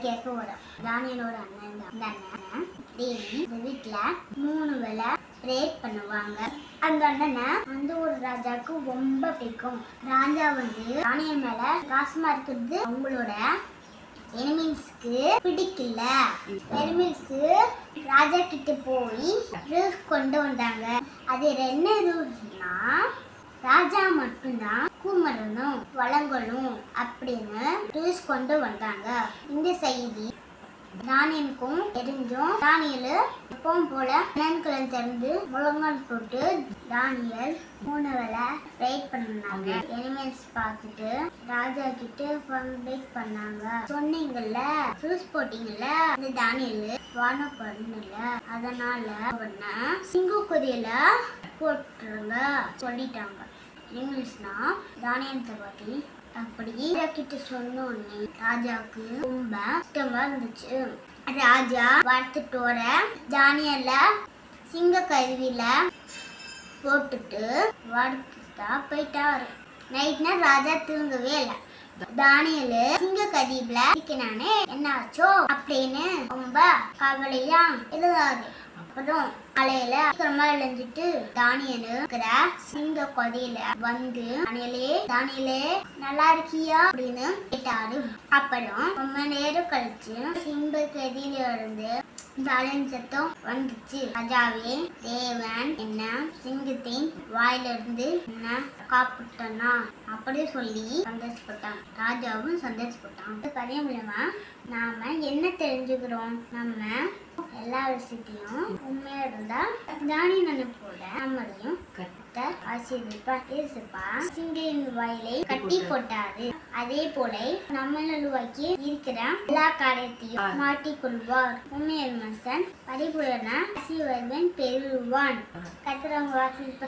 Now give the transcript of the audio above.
கேட்க வரும். தானியனோட அண்ணன் அந்த அண்ணன் டெய்லி இந்த வீட்டுல 3 வேளை ப்ரேயர் பண்ணுவாங்க. அந்த அண்ணனை வந்து ஒரு ராஜாவுக்கு ரொம்ப பிடிக்கும். ராஜா வந்து தானியன் மேல காசுமா இருக்கிறது அவங்களோட எனிமீஸ்க்கு பிடிக்கல. எனிமீஸ் ராஜா கிட்ட போய் ரூல்ஸ் கொண்டு வந்தாங்க. அது என்ன ரூல்ஸ்னா, ராஜா மட்டும்தான் கூமரணும் வழங்கணும் அப்படின்னு ரூல்ஸ் கொண்டு வந்தாங்க. இந்த செய்தி தானியனுக்கும் தெரிஞ்சும் தானியல் எப்பவும் போல அண்ணன்களை திறந்து முழங்கால் போட்டு தானியல் 3 வேளை வெயிட் பண்ணாங்க. எனிமீஸ் பார்த்துட்டு ராஜா கிட்ட வெயிட் பண்ணாங்க. சொன்னீங்கல்ல, ரூல்ஸ் போட்டீங்கல்ல, அந்த தானியல் வான பண்ணல, அதனால அவனை சிங்க கொதியில போட்டுருங்க சொல்லிட்டாங்க. எனிமீஸ்னா தானியத்தை பத்தி அப்படி கிட்ட சொன்னோடனே ராஜாவுக்கு ரொம்ப இஷ்டமா இருந்துச்சு. ராஜா வளர்த்துட்டோட தானியல்ல சிங்க கருவியில போட்டுட்டு வளர்த்துட்டா போயிட்டாரு. நைட்னா ராஜா தூங்கவே இல்லை. தானியல் சிங்க கதீப்ல நானே என்ன ஆச்சோ அப்படின்னு ரொம்ப கவலையா இருந்தாரு. அப்புறம் காலையில சீக்கிரமா எழுந்துட்டு தானியல் சிங்க கொதியில வந்து தானியலே நல்லா இருக்கியா அப்படின்னு கேட்டாரு. அப்புறம் ரொம்ப நேரம் கழிச்சு சிங்க கதியில இருந்து தானியல் சத்தம் வந்துச்சு. ராஜாவே, தேவன் என்ன சிங்கத்தின் வாயிலிருந்து என்ன காப்பிட்டனா அப்படி சொல்லி சந்தோஷப்பட்டான். ராஜாவும் சந்தோஷப்பட்டான். இந்த கதையை மூலமா நாம என்ன தெரிஞ்சுக்கிறோம்? நம்ம எல்லா விஷயத்தையும் உண்மையா இருந்தா தானியனை போல நம்மளையும் ஆசீர்வதிப்பார். சிங்கையின் வாயிலை கட்டி போட்டாரு. அதே போல நம்மளுவாக்கி இருக்கிற எல்லா காரியத்தையும் மாட்டிக்கொள்வார். உண்மையல் மனுஷன் பரிபூரண ஆசீர்வாதம் பெறுவான். கத்திரவங்க வாசி